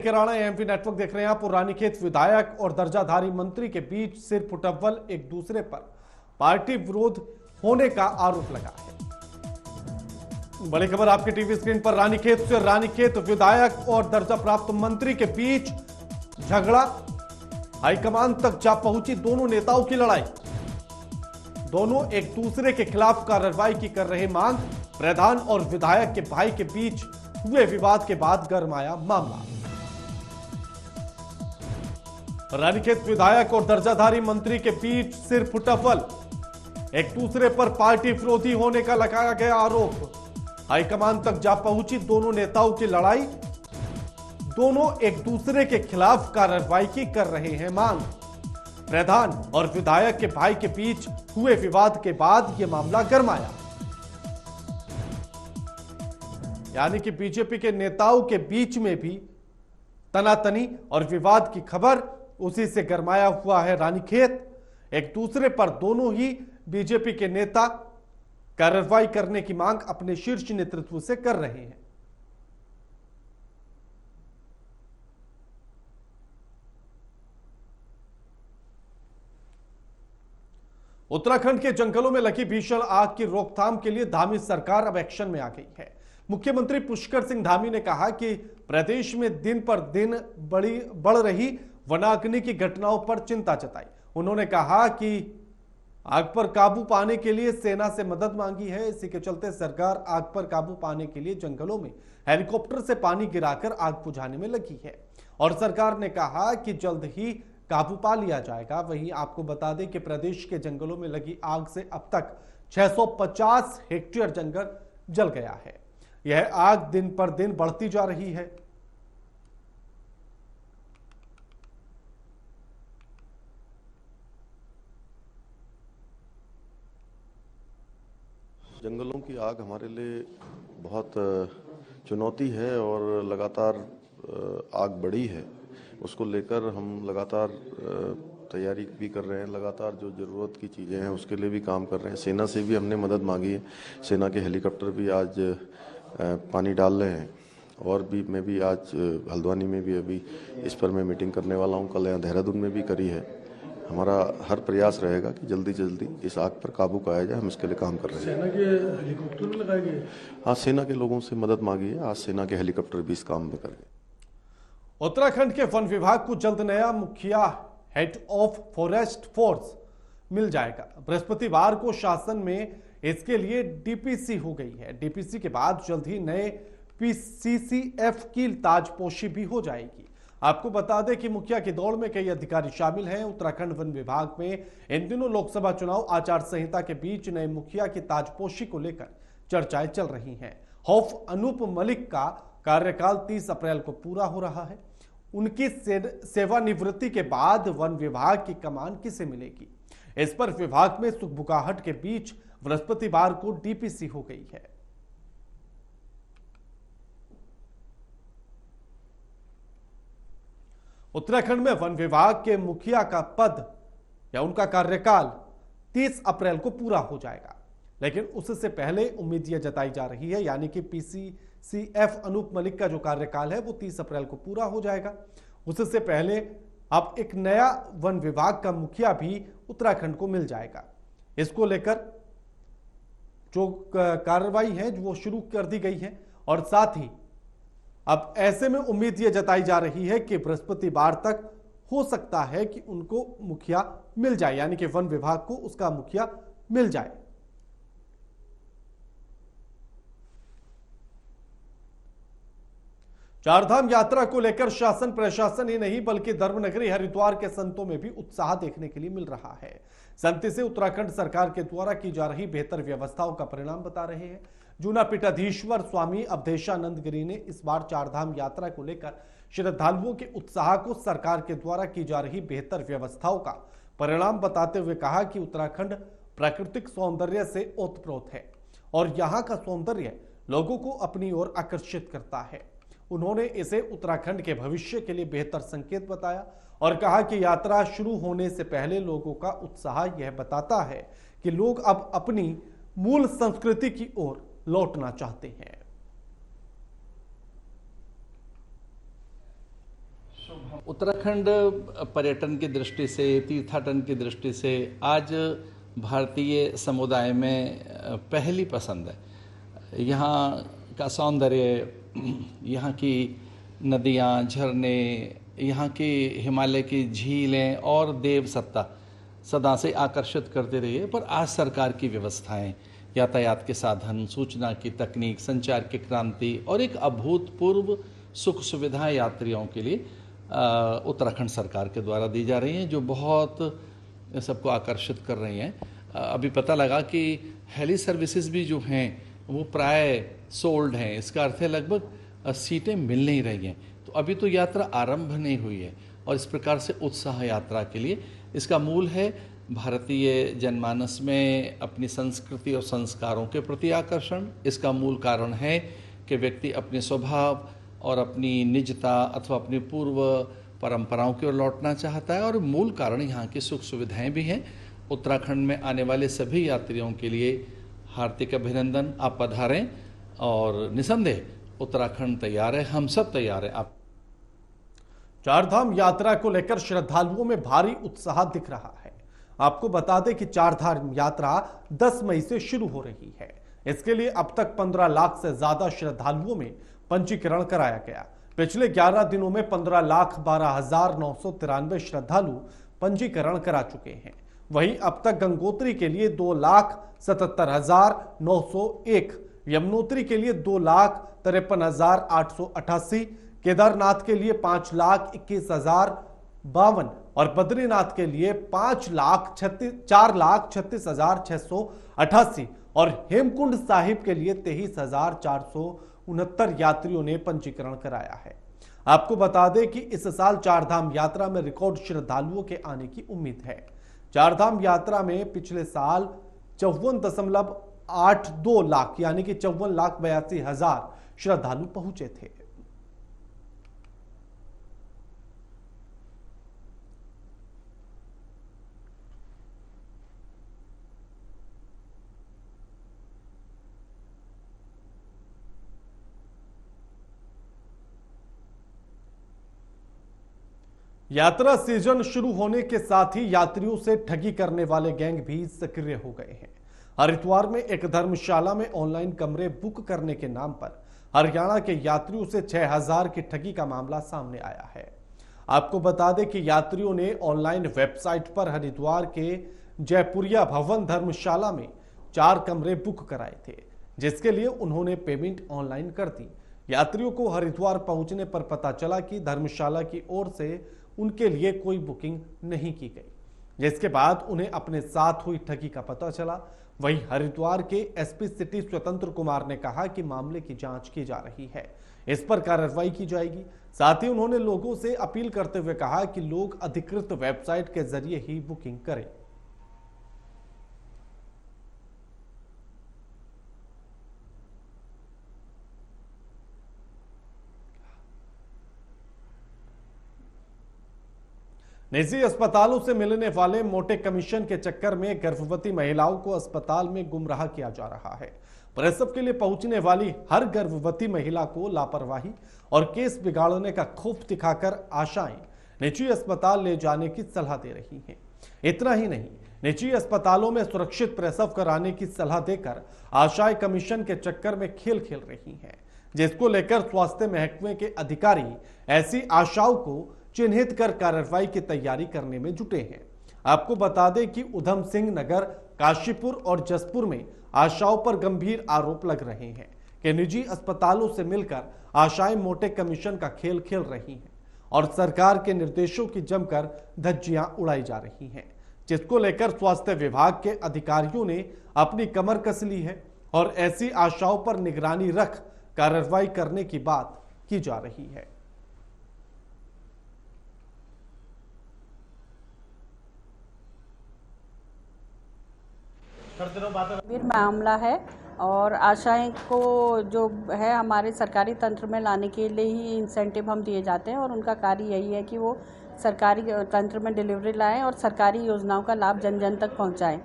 किराना MP network देख रहे हैं आप। रानीखेत विधायक और दर्जाधारी मंत्री के बीच सिर फुटअव्वल, एक दूसरे पर पार्टी विरोध होने का आरोप लगा है। बड़ी खबर आपकी टीवी स्क्रीन पर। रानीखेत विधायक और दर्जा प्राप्त मंत्री के बीच झगड़ा, हाईकमान तक जा पहुंची दोनों नेताओं की लड़ाई। दोनों एक दूसरे के खिलाफ कार्रवाई की कर रहे मांग। प्रधान और विधायक के भाई के बीच हुए विवाद के बाद गरमाया मामला। रानीखेत विधायक और दर्जाधारी मंत्री के बीच सिर फुटअव्वल, एक दूसरे पर पार्टी विरोधी होने का लगाया गया आरोप। हाईकमान तक जा पहुंची दोनों नेताओं की लड़ाई। दोनों एक दूसरे के खिलाफ कार्रवाई की कर रहे हैं मांग। प्रधान और विधायक के भाई के बीच हुए विवाद के बाद यह मामला गरमाया। यानी कि बीजेपी के नेताओं के बीच में भी तनातनी और विवाद की खबर, उसी से गरमाया हुआ है रानीखेत। एक दूसरे पर दोनों ही बीजेपी के नेता कार्रवाई करने की मांग अपने शीर्ष नेतृत्व से कर रहे हैं। उत्तराखंड के जंगलों में लगी भीषण आग की रोकथाम के लिए धामी सरकार अब एक्शन में आ गई है। मुख्यमंत्री पुष्कर सिंह धामी ने कहा कि प्रदेश में दिन पर दिन बढ़ रही वनाग्नि की घटनाओं पर चिंता जताई। उन्होंने कहा कि आग पर काबू पाने के लिए सेना से मदद मांगी है। इसी के चलते सरकार आग पर काबू पाने के लिए जंगलों में हेलीकॉप्टर से पानी गिराकर आग बुझाने में लगी है और सरकार ने कहा कि जल्द ही काबू पा लिया जाएगा। वहीं आपको बता दें कि प्रदेश के जंगलों में लगी आग से अब तक 650 हेक्टेयर जंगल जल गया है। यह आग दिन पर दिन बढ़ती जा रही है। जंगलों की आग हमारे लिए बहुत चुनौती है और लगातार आग बढ़ी है। उसको लेकर हम लगातार तैयारी भी कर रहे हैं। लगातार जो ज़रूरत की चीज़ें हैं उसके लिए भी काम कर रहे हैं। सेना से भी हमने मदद मांगी है। सेना के हेलीकॉप्टर भी आज पानी डाल रहे हैं और भी मैं भी आज हल्द्वानी में भी अभी इस पर मैं मीटिंग करने वाला हूँ। कल यहाँ देहरादून में भी करी है। हमारा हर प्रयास रहेगा कि जल्दी से जल्दी इस आग पर काबू पाया जाए। हम इसके लिए काम कर रहे हैं। सेना के हेलीकॉप्टर भी लगाए गए? हाँ, सेना के लोगों से मदद मांगी है। आज सेना के हेलीकॉप्टर भी इस काम में कर गए। उत्तराखंड के वन विभाग को जल्द नया मुखिया, हेड ऑफ फॉरेस्ट फोर्स मिल जाएगा। बृहस्पतिवार को शासन में इसके लिए डीपीसी हो गई है। डीपीसी के बाद जल्द ही नए पीसीसीएफ की ताजपोशी भी हो जाएगी। आपको बता दें कि मुखिया की दौड़ में कई अधिकारी शामिल हैं। उत्तराखंड वन विभाग में इन दिनों लोकसभा चुनाव आचार संहिता के बीच नए मुखिया की ताजपोशी को लेकर चर्चाएं चल रही हैं। हौफ अनूप मलिक का कार्यकाल 30 अप्रैल को पूरा हो रहा है। उनकी सेवानिवृत्ति के बाद वन विभाग की कमान किसे मिलेगी, इस पर विभाग में सुखबुगाहट के बीच बृहस्पतिवार को डीपीसी हो गई है। उत्तराखंड में वन विभाग के मुखिया का पद या उनका कार्यकाल 30 अप्रैल को पूरा हो जाएगा, लेकिन उससे पहले उम्मीद यह जताई जा रही है, यानी कि पीसीसीएफ अनूप मलिक का जो कार्यकाल है वो 30 अप्रैल को पूरा हो जाएगा। उससे पहले अब एक नया वन विभाग का मुखिया भी उत्तराखंड को मिल जाएगा। इसको लेकर जो कार्रवाई है वो शुरू कर दी गई है और साथ ही अब ऐसे में उम्मीद यह जताई जा रही है कि बृहस्पतिवार तक हो सकता है कि उनको मुखिया मिल जाए, यानी कि वन विभाग को उसका मुखिया मिल जाए। चारधाम यात्रा को लेकर शासन प्रशासन ही नहीं बल्कि धर्मनगरी हरिद्वार के संतों में भी उत्साह देखने के लिए मिल रहा है। संत इसे उत्तराखंड सरकार के द्वारा की जा रही बेहतर व्यवस्थाओं का परिणाम बता रहे हैं। जूना पीठाधीश्वर स्वामी अवधेशानंद गिरी ने इस बार चारधाम यात्रा को लेकर श्रद्धालुओं के उत्साह को सरकार के द्वारा की जा रही बेहतर व्यवस्थाओं का परिणाम बताते हुए कहा कि उत्तराखंड प्राकृतिक सौंदर्य से ओतप्रोत है और यहाँ का सौंदर्य लोगों को अपनी ओर आकर्षित करता है। उन्होंने इसे उत्तराखंड के भविष्य के लिए बेहतर संकेत बताया और कहा कि यात्रा शुरू होने से पहले लोगों का उत्साह यह बताता है कि लोग अब अपनी मूल संस्कृति की ओर लौटना चाहते हैं। उत्तराखंड पर्यटन की दृष्टि से, तीर्थाटन की दृष्टि से आज भारतीय समुदाय में पहली पसंद है। यहाँ का सौंदर्य, यहाँ की नदियाँ, झरने, यहाँ की हिमालय की झीलें और देव सत्ता सदा से आकर्षित करते रही है। पर आज सरकार की व्यवस्थाएं, यातायात के साधन, सूचना की तकनीक, संचार की क्रांति और एक अभूतपूर्व सुख सुविधाएं यात्रियों के लिए उत्तराखंड सरकार के द्वारा दी जा रही हैं, जो बहुत सबको आकर्षित कर रही हैं। अभी पता लगा कि हेली सर्विसेज भी जो हैं वो प्राय सोल्ड हैं। इसका अर्थ है लगभग सीटें मिल नहीं रही हैं। तो अभी तो यात्रा आरंभ नहीं हुई है और इस प्रकार से उत्साह यात्रा के लिए इसका मूल है भारतीय जनमानस में अपनी संस्कृति और संस्कारों के प्रति आकर्षण। इसका मूल कारण है कि व्यक्ति अपने स्वभाव और अपनी निजता अथवा अपनी पूर्व परंपराओं की ओर लौटना चाहता है, और मूल कारण यहाँ की सुख सुविधाएं भी हैं। उत्तराखंड में आने वाले सभी यात्रियों के लिए हार्दिक अभिनंदन। आप पधारें और निसंदेह उत्तराखंड तैयार है, हम सब तैयार हैं। आप चारधाम यात्रा को लेकर श्रद्धालुओं में भारी उत्साह दिख रहा है। आपको बता दें कि चारधाम यात्रा 10 मई से शुरू हो रही है। इसके लिए अब तक 15 लाख से ज्यादा श्रद्धालुओं में पंजीकरण कराया गया। पिछले 11 दिनों में 15,12,993 श्रद्धालु पंजीकरण करा चुके हैं। वहीं अब तक गंगोत्री के लिए 2,77,901, यमुनोत्री के लिए 2,53,888, केदारनाथ के लिए 5,21,052 और बद्रीनाथ के लिए 4,36,688 और हेमकुंड साहिब के लिए 23,469 यात्रियों ने पंजीकरण कराया है। आपको बता दें कि इस साल चारधाम यात्रा में रिकॉर्ड श्रद्धालुओं के आने की उम्मीद है। चारधाम यात्रा में पिछले साल 54.82 लाख यानी कि 54,82,000 श्रद्धालु पहुंचे थे। यात्रा सीजन शुरू होने के साथ ही यात्रियों से ठगी करने वाले गैंग भी सक्रिय हो गए हैं। हरिद्वार में एक धर्मशाला में ऑनलाइन कमरे बुक करने के नाम पर हरियाणा के यात्रियों से 6,000 की ठगी का मामला सामने आया है। आपको बता दें कि यात्रियों ने ऑनलाइन वेबसाइट पर हरिद्वार के जयपुरिया भवन धर्मशाला में 4 कमरे बुक कराए थे, जिसके लिए उन्होंने पेमेंट ऑनलाइन कर दी। यात्रियों को हरिद्वार पहुंचने पर पता चला कि धर्मशाला की ओर से उनके लिए कोई बुकिंग नहीं की गई, जिसके बाद उन्हें अपने साथ हुई ठगी का पता चला। वहीं हरिद्वार के एसपी सिटी स्वतंत्र कुमार ने कहा कि मामले की जांच की जा रही है, इस पर कार्रवाई की जाएगी। साथ ही उन्होंने लोगों से अपील करते हुए कहा कि लोग अधिकृत वेबसाइट के जरिए ही बुकिंग करें। निजी अस्पतालों से मिलने वाले मोटे कमीशन के चक्कर में गर्भवती महिलाओं को अस्पताल में गुमराह किया जा रहा है। प्रसव के लिए पहुंचने वाली हर गर्भवती महिला को लापरवाही और केस बिगाड़ने का खौफ दिखाकर आशाएं निजी अस्पताल ले जाने की सलाह दे रही हैं। इतना ही नहीं, निजी अस्पतालों में सुरक्षित प्रसव कराने की सलाह देकर आशाएं कमीशन के चक्कर में खेल खेल रही हैं, जिसको लेकर स्वास्थ्य महकमे के अधिकारी ऐसी आशाओं को चिन्हित कर कार्रवाई की तैयारी करने में जुटे हैं। आपको बता दें कि उधम सिंह नगर, काशीपुर और जसपुर में आशाओं पर गंभीर आरोप लग रहे हैं कि निजी अस्पतालों से मिलकर आशाएं मोटे कमीशन का खेल खेल रही हैं और सरकार के निर्देशों की जमकर धज्जियां उड़ाई जा रही हैं, जिसको लेकर स्वास्थ्य विभाग के अधिकारियों ने अपनी कमर कस ली है और ऐसी आशाओं पर निगरानी रख कार्रवाई करने की बात की जा रही है। गंभीर मामला है और आशाएं को जो है हमारे सरकारी तंत्र में लाने के लिए ही इंसेंटिव हम दिए जाते हैं और उनका कार्य यही है कि वो सरकारी तंत्र में डिलीवरी लाएं और सरकारी योजनाओं का लाभ जन जन तक पहुंचाएं।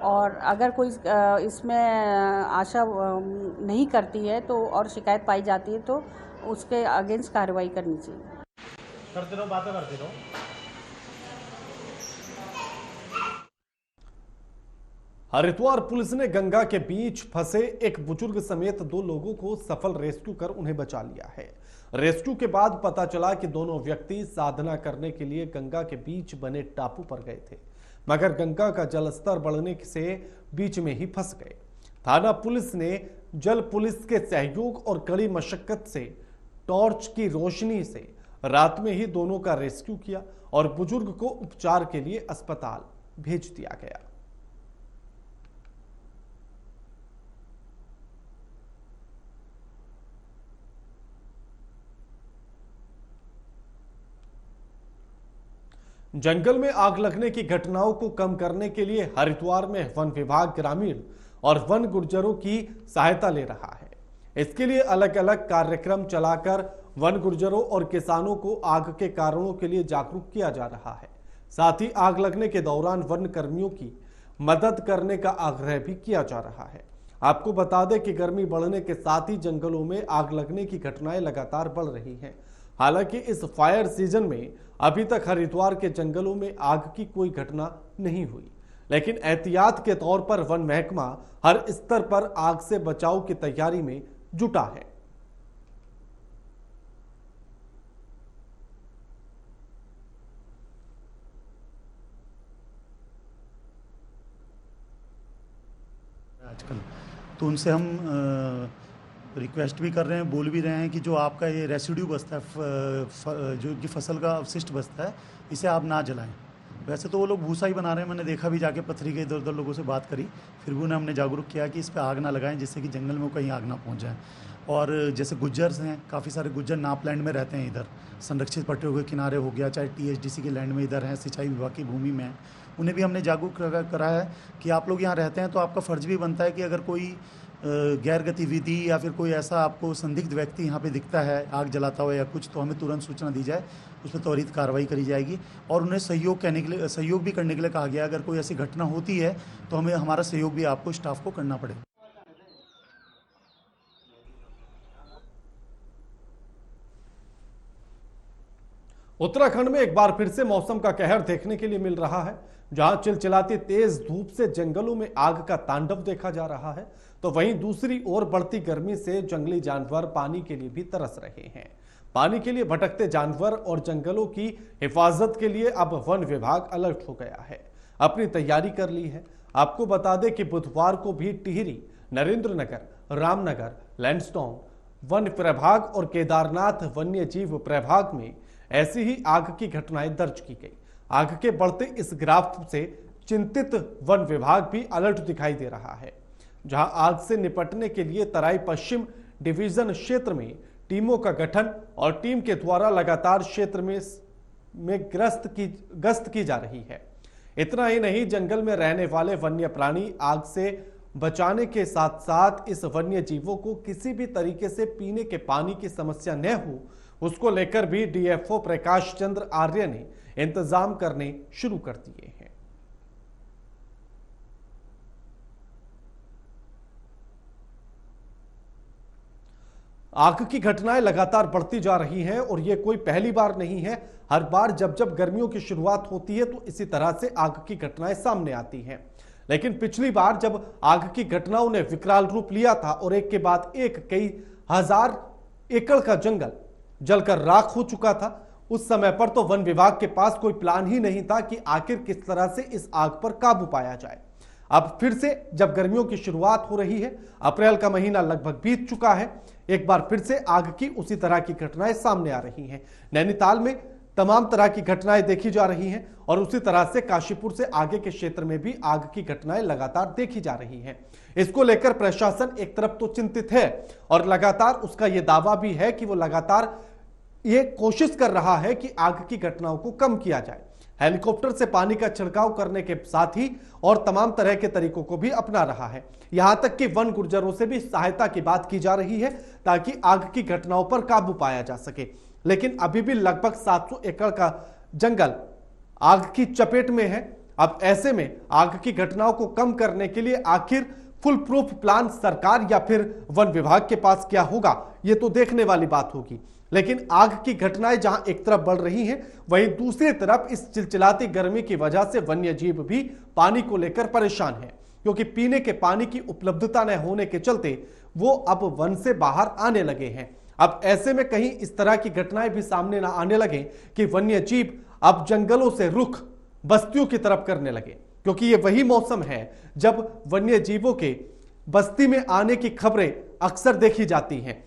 और अगर कोई इसमें आशा नहीं करती है तो और शिकायत पाई जाती है तो उसके अगेंस्ट कार्रवाई करनी चाहिए। करते रहो, बातें करते रहो। हरिद्वार पुलिस ने गंगा के बीच फंसे एक बुजुर्ग समेत 2 लोगों को सफल रेस्क्यू कर उन्हें बचा लिया है। रेस्क्यू के बाद पता चला कि दोनों व्यक्ति साधना करने के लिए गंगा के बीच बने टापू पर गए थे, मगर गंगा का जलस्तर बढ़ने से बीच में ही फंस गए। थाना पुलिस ने जल पुलिस के सहयोग और कड़ी मशक्कत से टॉर्च की रोशनी से रात में ही दोनों का रेस्क्यू किया और बुजुर्ग को उपचार के लिए अस्पताल भेज दिया गया। जंगल में आग लगने की घटनाओं को कम करने के लिए हरिद्वार में वन विभाग ग्रामीण और वन गुर्जरों की सहायता ले रहा है। इसके लिए अलग अलग कार्यक्रम चलाकर वन गुर्जरों और किसानों को आग के कारणों के लिए जागरूक किया जा रहा है। साथ ही आग लगने के दौरान वन कर्मियों की मदद करने का आग्रह भी किया जा रहा है। आपको बता दें कि गर्मी बढ़ने के साथ ही जंगलों में आग लगने की घटनाएं लगातार बढ़ रही हैं। हालांकि इस फायर सीजन में अभी तक हरिद्वार के जंगलों में आग की कोई घटना नहीं हुई, लेकिन एहतियात के तौर पर वन महकमा हर स्तर पर आग से बचाव की तैयारी में जुटा है। आजकल तो उनसे हम रिक्वेस्ट भी कर रहे हैं, बोल भी रहे हैं कि जो आपका ये रेसिड्यू बचता है, जो कि फसल का अवशिष्ट बचता है, इसे आप ना जलाएं। वैसे तो वो लोग भूसा ही बना रहे हैं, मैंने देखा भी जाके पथरी के इधर उधर लोगों से बात करी, फिर भी उन्हें हमने जागरूक किया कि इस पर आग ना लगाएं, जिससे कि जंगल में कहीं आग ना पहुंच जाए। और जैसे गुज्जर्स हैं, काफ़ी सारे गुज्जर नापलैंड में रहते हैं, इधर संरक्षित पट्टियों के किनारे हो गया, चाहे THDC के लैंड में इधर हैं, सिंचाई विभाग की भूमि में, उन्हें भी हमने जागरूक करा है कि आप लोग यहाँ रहते हैं तो आपका फ़र्ज भी बनता है कि अगर कोई गैर गतिविधि या फिर कोई ऐसा आपको संदिग्ध व्यक्ति यहाँ पे दिखता है आग जलाता हुआ या कुछ, तो हमें तुरंत सूचना दी जाए, उस पर त्वरित कार्रवाई करी जाएगी। और उन्हें सहयोग भी करने के लिए कहा गया। अगर कोई ऐसी घटना होती है तो हमें हमारा सहयोग भी आपको स्टाफ को करना पड़ेगा। उत्तराखंड में एक बार फिर से मौसम का कहर देखने के लिए मिल रहा है। जहां चिलचिलाती तेज धूप से जंगलों में आग का तांडव देखा जा रहा है, तो वहीं दूसरी ओर बढ़ती गर्मी से जंगली जानवर पानी के लिए भी तरस रहे हैं। पानी के लिए भटकते जानवर और जंगलों की हिफाजत के लिए अब वन विभाग अलर्ट हो गया है, अपनी तैयारी कर ली है। आपको बता दें कि बुधवार को भी टिहरी, नरेंद्रनगर, रामनगर, लैंडस्टोन वन प्रभाग और केदारनाथ वन्य जीव प्रभाग में ऐसी ही आग की घटनाएं दर्ज की गई। आग के बढ़ते इस ग्राफ से चिंतित वन विभाग भी अलर्ट दिखाई दे रहा है। जहां आग से निपटने के लिए तराई पश्चिम डिवीजन क्षेत्र में टीमों का गठन और टीम के द्वारा लगातार क्षेत्र में गश्त की जा रही है। इतना ही नहीं, जंगल में रहने वाले वन्य प्राणी आग से बचाने के साथ साथ इस वन्य जीवों को किसी भी तरीके से पीने के पानी की समस्या न हो, उसको लेकर भी DFO प्रकाश चंद्र आर्य ने इंतजाम करने शुरू कर दिए हैं। आग की घटनाएं लगातार बढ़ती जा रही हैं और यह कोई पहली बार नहीं है। हर बार जब गर्मियों की शुरुआत होती है तो इसी तरह से आग की घटनाएं सामने आती हैं। लेकिन पिछली बार जब आग की घटनाओं ने विकराल रूप लिया था और एक के बाद एक कई हजार एकड़ का जंगल जलकर राख हो चुका था, उस समय पर तो वन विभाग के पास कोई प्लान ही नहीं था कि आखिर किस तरह से इस आग पर काबू पाया जाए। अब फिर से जब गर्मियों की शुरुआत हो रही है, अप्रैल का महीना लगभग बीत चुका है, एक बार फिर से आग की उसी तरह की घटनाएं सामने आ रही हैं। नैनीताल में तमाम तरह की घटनाएं देखी जा रही हैं और उसी तरह से काशीपुर से आगे के क्षेत्र में भी आग की घटनाएं लगातार देखी जा रही हैं। इसको लेकर प्रशासन एक तरफ तो चिंतित है और लगातार उसका यह दावा भी है कि वो लगातार ये कोशिश कर रहा है कि आग की घटनाओं को कम किया जाए। हेलीकॉप्टर से पानी का छिड़काव करने के साथ ही और तमाम तरह के तरीकों को भी अपना रहा है। यहां तक कि वन गुर्जरों से भी सहायता की बात की जा रही है ताकि आग की घटनाओं पर काबू पाया जा सके। लेकिन अभी भी लगभग 700 एकड़ का जंगल आग की चपेट में है। अब ऐसे में आग की घटनाओं को कम करने के लिए आखिर फुल प्रूफ प्लान सरकार या फिर वन विभाग के पास क्या होगा, ये तो देखने वाली बात होगी। लेकिन आग की घटनाएं जहां एक तरफ बढ़ रही हैं, वहीं दूसरी तरफ इस चिलचिलाती गर्मी की वजह से वन्य जीव भी पानी को लेकर परेशान हैं, क्योंकि पीने के पानी की उपलब्धता न होने के चलते वो अब वन से बाहर आने लगे हैं। अब ऐसे में कहीं इस तरह की घटनाएं भी सामने ना आने लगे कि वन्य जीव अब जंगलों से रुख बस्तियों की तरफ करने लगे, क्योंकि ये वही मौसम है जब वन्य जीवों के बस्ती में आने की खबरें अक्सर देखी जाती हैं।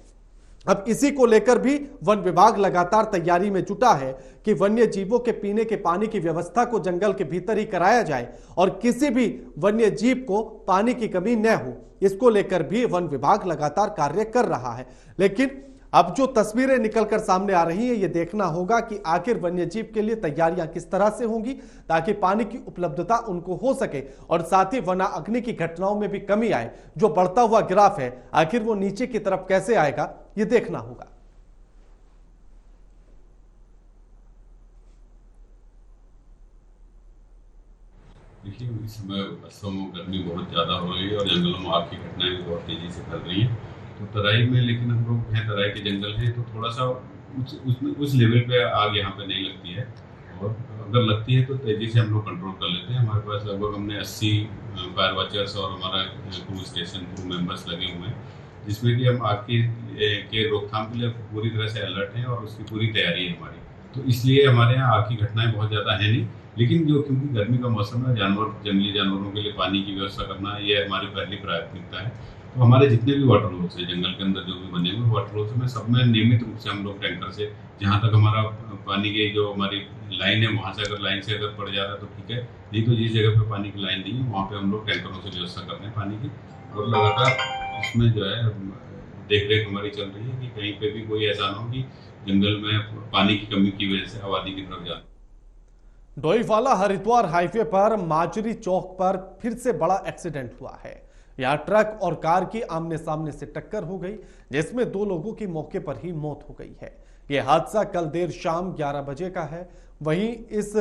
अब इसी को लेकर भी वन विभाग लगातार तैयारी में जुटा है कि वन्य जीवों के पीने के पानी की व्यवस्था को जंगल के भीतर ही कराया जाए और किसी भी वन्य जीव को पानी की कमी न हो। इसको लेकर भी वन विभाग लगातार कार्य कर रहा है। लेकिन अब जो तस्वीरें निकलकर सामने आ रही हैं, ये देखना होगा कि आखिर वन्य जीव के लिए तैयारियां किस तरह से होंगी ताकि पानी की उपलब्धता उनको हो सके और साथ ही वनाग्नि की घटनाओं में भी कमी आए। जो बढ़ता हुआ ग्राफ है, आखिर वो नीचे की तरफ कैसे आएगा, ये देखना होगा। देखिए, इस समय बरसों में गर्मी बहुत ज़्यादा हो रही है और जंगलों में आग की घटनाएं भी बहुत तेज़ी से फैल रही हैं। तो तराई में, लेकिन हम लोग हैं, तराई के जंगल हैं, तो थोड़ा सा उस लेवल पे आग यहाँ पे नहीं लगती है, और अगर लगती है तो तेज़ी से हम लोग कंट्रोल कर लेते हैं। हमारे पास लगभग हमने 80 फायर वॉचर्स और हमारा क्रू स्टेशन क्रू मेंबर्स लगे हुए हैं, जिसमें कि हम आग के रोकथाम के लिए पूरी तरह से अलर्ट हैं और उसकी पूरी तैयारी है हमारी। तो इसलिए हमारे यहाँ आग की घटनाएं बहुत ज़्यादा है नहीं, लेकिन जो क्योंकि गर्मी का मौसम है, जंगली जानवरों के लिए पानी की व्यवस्था करना ये हमारी पहली प्राथमिकता है। तो हमारे जितने भी वाटर होल्स हैं जंगल के अंदर जो भी बने हुए वाटर होल्स में, सब में नियमित रूप से हम लोग टैंकर से, जहाँ तक हमारा पानी की जो हमारी लाइन है वहाँ से अगर लाइन से अगर पड़ जा रहा है तो ठीक है, नहीं तो जिस जगह पे पानी की लाइन नहीं है वहाँ पे हम लोग टैंकरों से व्यवस्था करते हैं पानी की। और लगातार इसमें जो है देख रेख हमारी चल रही है कि कहीं पे भी कोई ऐसा ना हो कि जंगल में पानी की कमी की वजह से आबादी की तरफ जाए। डोईवाला हरिद्वार हाईवे पर माजरी चौक पर फिर से बड़ा एक्सीडेंट हुआ है। यहां ट्रक और कार की आमने सामने से टक्कर हो गई, जिसमें 2 लोगों की मौके पर ही मौत हो गई है। यह हादसा कल देर शाम 11 बजे का है। वहीं इस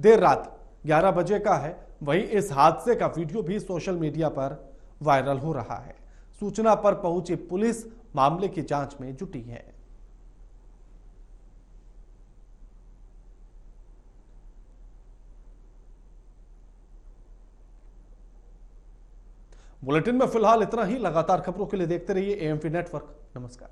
देर रात 11 बजे का है। वहीं इस हादसे का वीडियो भी सोशल मीडिया पर वायरल हो रहा है। सूचना पर पहुंची पुलिस मामले की जांच में जुटी है। बुलेटिन में फिलहाल इतना ही। लगातार खबरों के लिए देखते रहिए एएमपी नेटवर्क। नमस्कार।